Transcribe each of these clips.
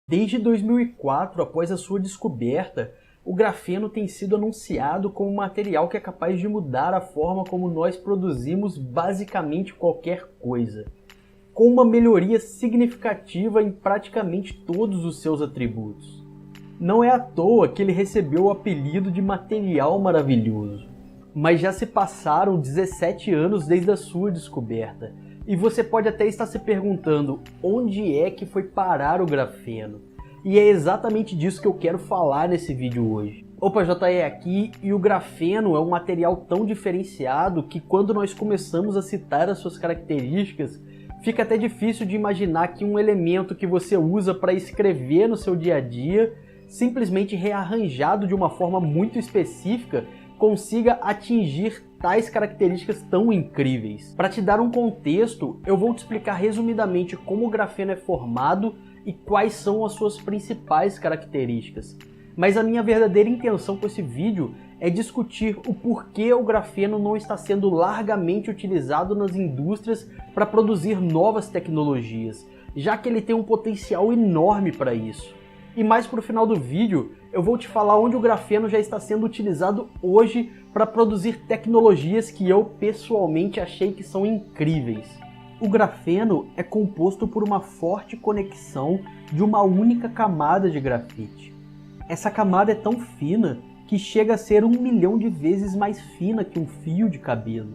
Desde 2004, após a sua descoberta, o grafeno tem sido anunciado como um material que é capaz de mudar a forma como nós produzimos basicamente qualquer coisa, com uma melhoria significativa em praticamente todos os seus atributos. Não é à toa que ele recebeu o apelido de material maravilhoso. Mas já se passaram 17 anos desde a sua descoberta, e você pode até estar se perguntando onde é que foi parar o grafeno. E é exatamente disso que eu quero falar nesse vídeo hoje. Opa, JE aqui, e o grafeno é um material tão diferenciado que quando nós começamos a citar as suas características, fica até difícil de imaginar que um elemento que você usa para escrever no seu dia a dia, simplesmente rearranjado de uma forma muito específica, consiga atingir tais características tão incríveis. Para te dar um contexto, eu vou te explicar resumidamente como o grafeno é formado e quais são as suas principais características. Mas a minha verdadeira intenção com esse vídeo é discutir o porquê o grafeno não está sendo largamente utilizado nas indústrias para produzir novas tecnologias, já que ele tem um potencial enorme para isso. E mais para o final do vídeo, eu vou te falar onde o grafeno já está sendo utilizado hoje para produzir tecnologias que eu pessoalmente achei que são incríveis. O grafeno é composto por uma forte conexão de uma única camada de grafite. Essa camada é tão fina que chega a ser 1 milhão de vezes mais fina que um fio de cabelo.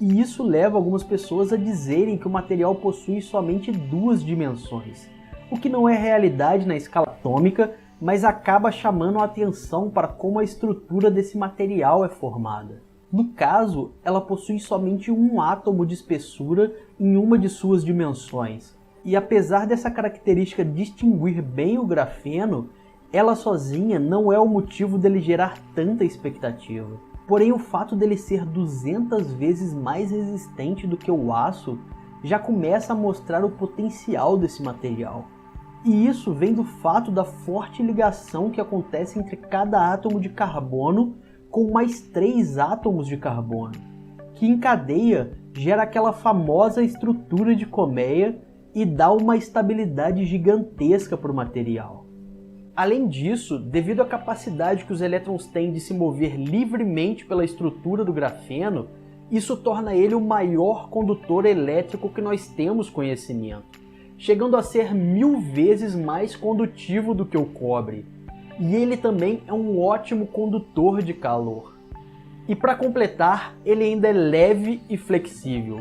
E isso leva algumas pessoas a dizerem que o material possui somente 2 dimensões. O que não é realidade na escala atômica, mas acaba chamando a atenção para como a estrutura desse material é formada. No caso, ela possui somente um átomo de espessura em uma de suas dimensões. E apesar dessa característica distinguir bem o grafeno, ela sozinha não é o motivo dele gerar tanta expectativa. Porém, o fato dele ser 200 vezes mais resistente do que o aço já começa a mostrar o potencial desse material. E isso vem do fato da forte ligação que acontece entre cada átomo de carbono com mais 3 átomos de carbono, que em cadeia gera aquela famosa estrutura de colmeia e dá uma estabilidade gigantesca para o material. Além disso, devido à capacidade que os elétrons têm de se mover livremente pela estrutura do grafeno, isso torna ele o maior condutor elétrico que nós temos conhecimento, chegando a ser 1000 vezes mais condutivo do que o cobre. E ele também é um ótimo condutor de calor. E para completar, ele ainda é leve e flexível.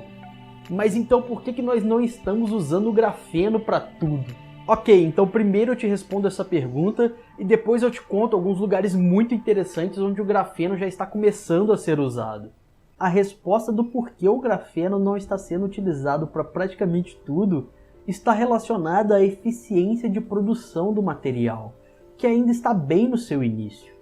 Mas então por que nós não estamos usando o grafeno para tudo? Ok, então primeiro eu te respondo essa pergunta e depois eu te conto alguns lugares muito interessantes onde o grafeno já está começando a ser usado. A resposta do porquê o grafeno não está sendo utilizado para praticamente tudo está relacionada à eficiência de produção do material, que ainda está bem no seu início.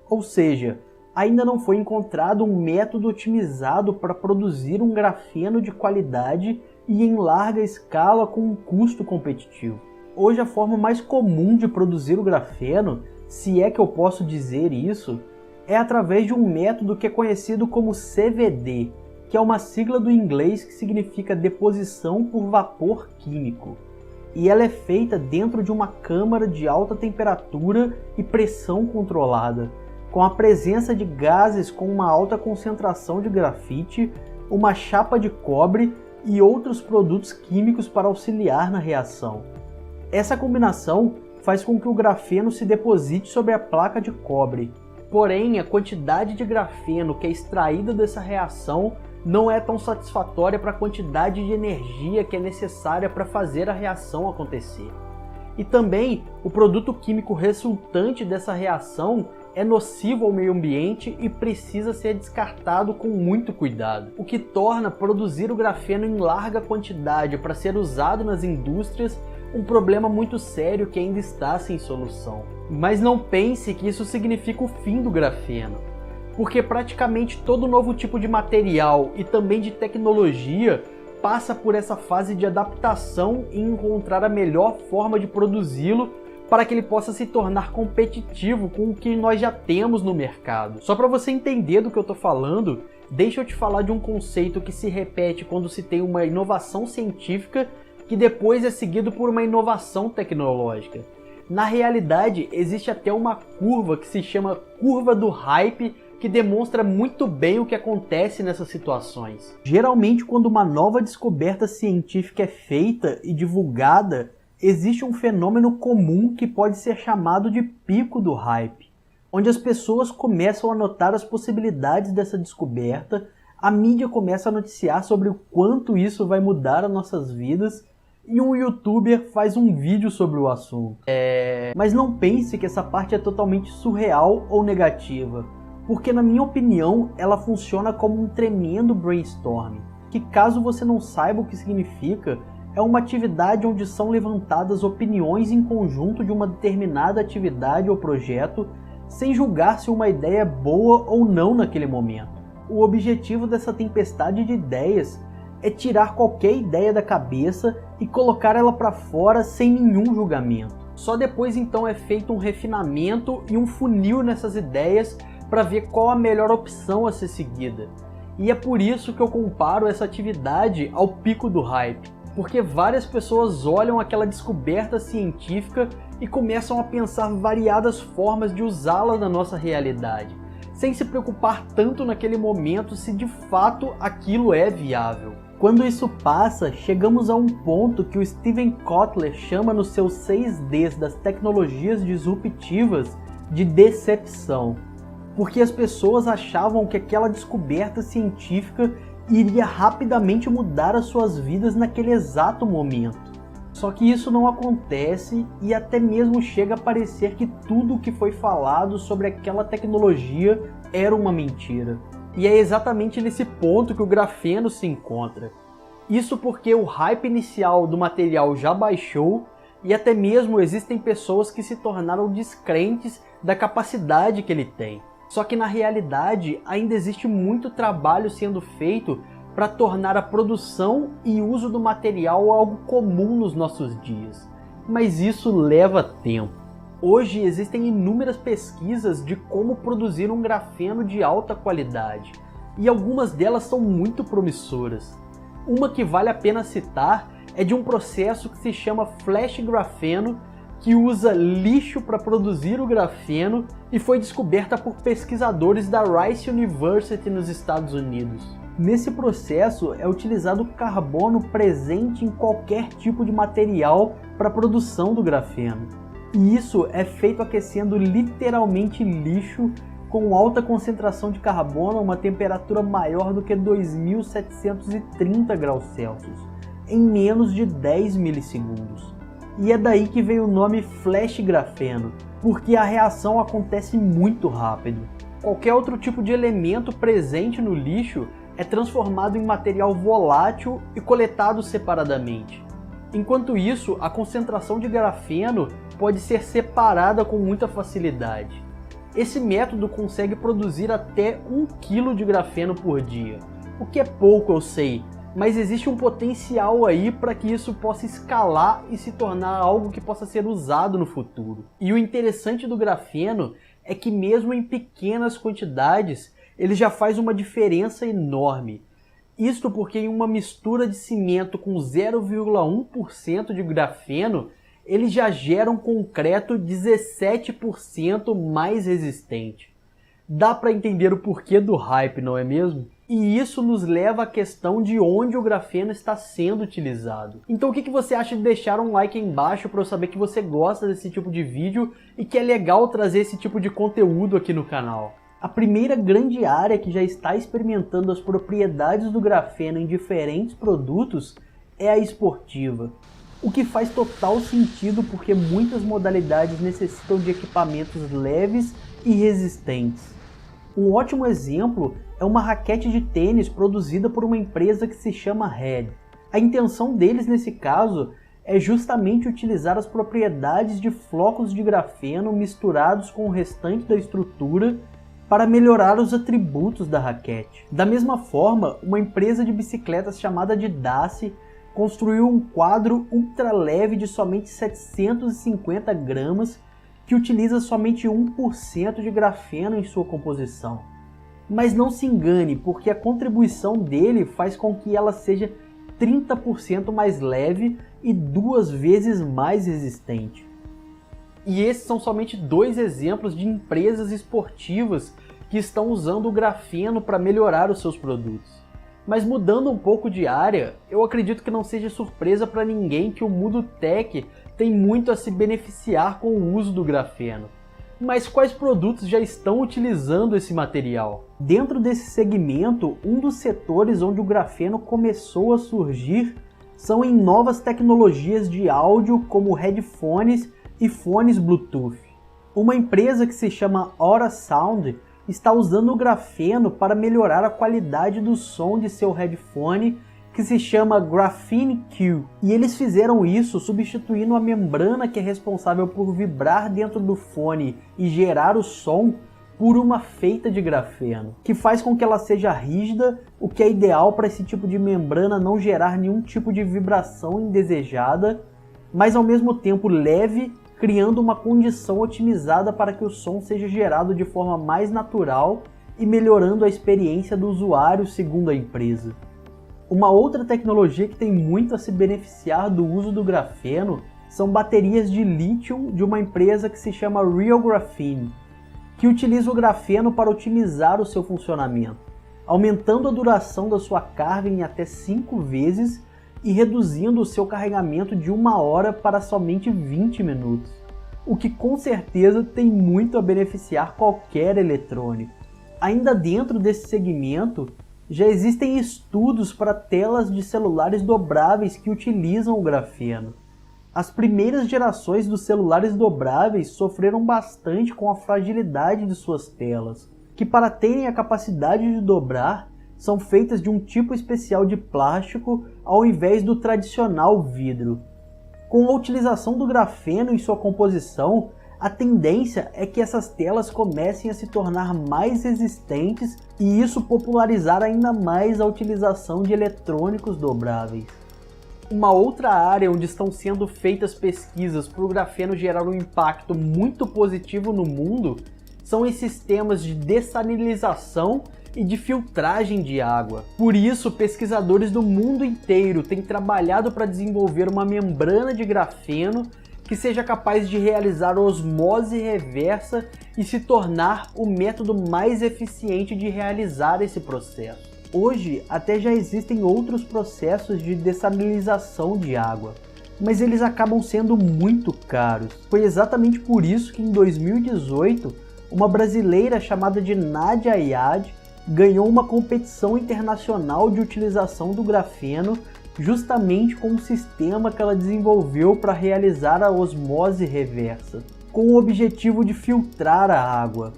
Ou seja, ainda não foi encontrado um método otimizado para produzir um grafeno de qualidade e em larga escala com um custo competitivo. Hoje a forma mais comum de produzir o grafeno, se é que eu posso dizer isso, é através de um método que é conhecido como CVD, que é uma sigla do inglês que significa deposição por vapor químico. E ela é feita dentro de uma câmara de alta temperatura e pressão controlada, com a presença de gases com uma alta concentração de grafite, uma chapa de cobre e outros produtos químicos para auxiliar na reação. Essa combinação faz com que o grafeno se deposite sobre a placa de cobre. Porém, a quantidade de grafeno que é extraída dessa reação não é tão satisfatória para a quantidade de energia que é necessária para fazer a reação acontecer. E também, o produto químico resultante dessa reação é nocivo ao meio ambiente e precisa ser descartado com muito cuidado, o que torna produzir o grafeno em larga quantidade para ser usado nas indústrias um problema muito sério que ainda está sem solução. Mas não pense que isso significa o fim do grafeno, porque praticamente todo novo tipo de material e também de tecnologia passa por essa fase de adaptação e encontrar a melhor forma de produzi-lo para que ele possa se tornar competitivo com o que nós já temos no mercado. Só para você entender do que eu estou falando, deixa eu te falar de um conceito que se repete quando se tem uma inovação científica que depois é seguido por uma inovação tecnológica. Na realidade, existe até uma curva que se chama curva do hype, que demonstra muito bem o que acontece nessas situações. Geralmente, quando uma nova descoberta científica é feita e divulgada, existe um fenômeno comum que pode ser chamado de pico do hype, onde as pessoas começam a notar as possibilidades dessa descoberta, a mídia começa a noticiar sobre o quanto isso vai mudar as nossas vidas, e um youtuber faz um vídeo sobre o assunto. Mas não pense que essa parte é totalmente surreal ou negativa, porque na minha opinião ela funciona como um tremendo brainstorming, que caso você não saiba o que significa, é uma atividade onde são levantadas opiniões em conjunto de uma determinada atividade ou projeto, sem julgar se uma ideia é boa ou não naquele momento. O objetivo dessa tempestade de ideias é tirar qualquer ideia da cabeça e colocar ela para fora sem nenhum julgamento. Só depois então é feito um refinamento e um funil nessas ideias para ver qual a melhor opção a ser seguida. E é por isso que eu comparo essa atividade ao pico do hype, porque várias pessoas olham aquela descoberta científica e começam a pensar variadas formas de usá-la na nossa realidade, sem se preocupar tanto naquele momento se de fato aquilo é viável. Quando isso passa, chegamos a um ponto que o Steven Kotler chama nos seus 6Ds das tecnologias disruptivas de decepção, porque as pessoas achavam que aquela descoberta científica iria rapidamente mudar as suas vidas naquele exato momento. Só que isso não acontece e até mesmo chega a parecer que tudo o que foi falado sobre aquela tecnologia era uma mentira. E é exatamente nesse ponto que o grafeno se encontra. Isso porque o hype inicial do material já baixou e até mesmo existem pessoas que se tornaram descrentes da capacidade que ele tem. Só que na realidade ainda existe muito trabalho sendo feito para tornar a produção e uso do material algo comum nos nossos dias. Mas isso leva tempo. Hoje existem inúmeras pesquisas de como produzir um grafeno de alta qualidade, e algumas delas são muito promissoras. Uma que vale a pena citar é de um processo que se chama flash grafeno, que usa lixo para produzir o grafeno e foi descoberta por pesquisadores da Rice University nos Estados Unidos. Nesse processo é utilizado carbono presente em qualquer tipo de material para a produção do grafeno. E isso é feito aquecendo literalmente lixo com alta concentração de carbono a uma temperatura maior do que 2730 graus Celsius, em menos de 10 milissegundos. E é daí que veio o nome flash grafeno, porque a reação acontece muito rápido. Qualquer outro tipo de elemento presente no lixo é transformado em material volátil e coletado separadamente. Enquanto isso, a concentração de grafeno pode ser separada com muita facilidade. Esse método consegue produzir até 1 kg de grafeno por dia, o que é pouco, eu sei, mas existe um potencial aí para que isso possa escalar e se tornar algo que possa ser usado no futuro. E o interessante do grafeno é que mesmo em pequenas quantidades, ele já faz uma diferença enorme. Isto porque em uma mistura de cimento com 0,1% de grafeno, ele já gera um concreto 17% mais resistente. Dá para entender o porquê do hype, não é mesmo? E isso nos leva à questão de onde o grafeno está sendo utilizado. Então o que você acha de deixar um like aí embaixo para eu saber que você gosta desse tipo de vídeo e que é legal trazer esse tipo de conteúdo aqui no canal. A primeira grande área que já está experimentando as propriedades do grafeno em diferentes produtos é a esportiva, o que faz total sentido porque muitas modalidades necessitam de equipamentos leves e resistentes. Um ótimo exemplo é uma raquete de tênis produzida por uma empresa que se chama Red. A intenção deles nesse caso é justamente utilizar as propriedades de flocos de grafeno misturados com o restante da estrutura para melhorar os atributos da raquete. Da mesma forma, uma empresa de bicicletas chamada de Daci construiu um quadro ultra leve de somente 750 gramas que utiliza somente 1% de grafeno em sua composição. Mas não se engane, porque a contribuição dele faz com que ela seja 30% mais leve e 2 vezes mais resistente. E esses são somente 2 exemplos de empresas esportivas que estão usando o grafeno para melhorar os seus produtos. Mas mudando um pouco de área, eu acredito que não seja surpresa para ninguém que o mundo tech tem muito a se beneficiar com o uso do grafeno. Mas quais produtos já estão utilizando esse material? Dentro desse segmento, um dos setores onde o grafeno começou a surgir são em novas tecnologias de áudio como headphones e fones Bluetooth. Uma empresa que se chama Aura Sound está usando o grafeno para melhorar a qualidade do som de seu headphone, que se chama Graphene Q. E eles fizeram isso substituindo a membrana que é responsável por vibrar dentro do fone e gerar o som por uma feita de grafeno, que faz com que ela seja rígida, o que é ideal para esse tipo de membrana não gerar nenhum tipo de vibração indesejada, mas ao mesmo tempo leve, criando uma condição otimizada para que o som seja gerado de forma mais natural e melhorando a experiência do usuário, segundo a empresa. Uma outra tecnologia que tem muito a se beneficiar do uso do grafeno são baterias de lítio de uma empresa que se chama Real Graphene, que utiliza o grafeno para otimizar o seu funcionamento, aumentando a duração da sua carga em até 5 vezes e reduzindo o seu carregamento de 1 hora para somente 20 minutos, o que com certeza tem muito a beneficiar qualquer eletrônico. Ainda dentro desse segmento, já existem estudos para telas de celulares dobráveis que utilizam o grafeno. As primeiras gerações dos celulares dobráveis sofreram bastante com a fragilidade de suas telas, que para terem a capacidade de dobrar, são feitas de um tipo especial de plástico ao invés do tradicional vidro. Com a utilização do grafeno em sua composição, a tendência é que essas telas comecem a se tornar mais resistentes e isso popularizar ainda mais a utilização de eletrônicos dobráveis. Uma outra área onde estão sendo feitas pesquisas para o grafeno gerar um impacto muito positivo no mundo são em sistemas de dessalinização e de filtragem de água. Por isso, pesquisadores do mundo inteiro têm trabalhado para desenvolver uma membrana de grafeno que seja capaz de realizar osmose reversa e se tornar o método mais eficiente de realizar esse processo. Hoje, até já existem outros processos de dessalinização de água, mas eles acabam sendo muito caros. Foi exatamente por isso que em 2018, uma brasileira chamada de Nadia Ayad ganhou uma competição internacional de utilização do grafeno justamente com um sistema que ela desenvolveu para realizar a osmose reversa, com o objetivo de filtrar a água.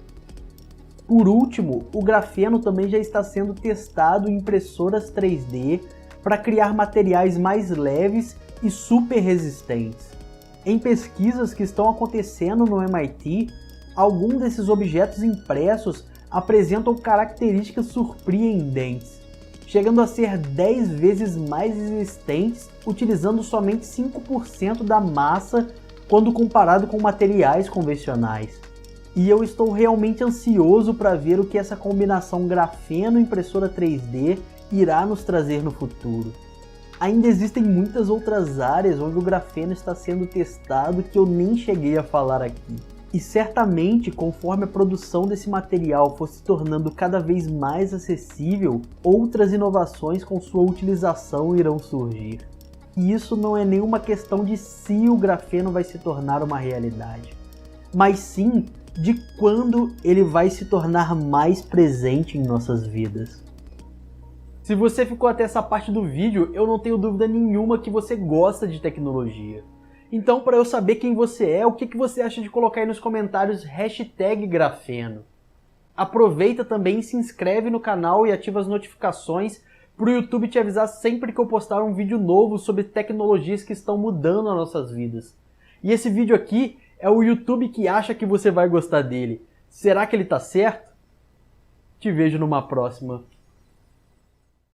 Por último, o grafeno também já está sendo testado em impressoras 3D para criar materiais mais leves e super resistentes. Em pesquisas que estão acontecendo no MIT, alguns desses objetos impressos apresentam características surpreendentes, chegando a ser 10 vezes mais resistentes, utilizando somente 5% da massa quando comparado com materiais convencionais. E eu estou realmente ansioso para ver o que essa combinação grafeno-impressora 3D irá nos trazer no futuro. Ainda existem muitas outras áreas onde o grafeno está sendo testado que eu nem cheguei a falar aqui. E certamente, conforme a produção desse material for se tornando cada vez mais acessível, outras inovações com sua utilização irão surgir. E isso não é nenhuma questão de se o grafeno vai se tornar uma realidade, mas sim de quando ele vai se tornar mais presente em nossas vidas. Se você ficou até essa parte do vídeo, eu não tenho dúvida nenhuma que você gosta de tecnologia. Então, para eu saber quem você é, o que você acha de colocar aí nos comentários #grafeno. Aproveita também e se inscreve no canal e ativa as notificações para o YouTube te avisar sempre que eu postar um vídeo novo sobre tecnologias que estão mudando as nossas vidas. E esse vídeo aqui é o YouTube que acha que você vai gostar dele. Será que ele tá certo? Te vejo numa próxima.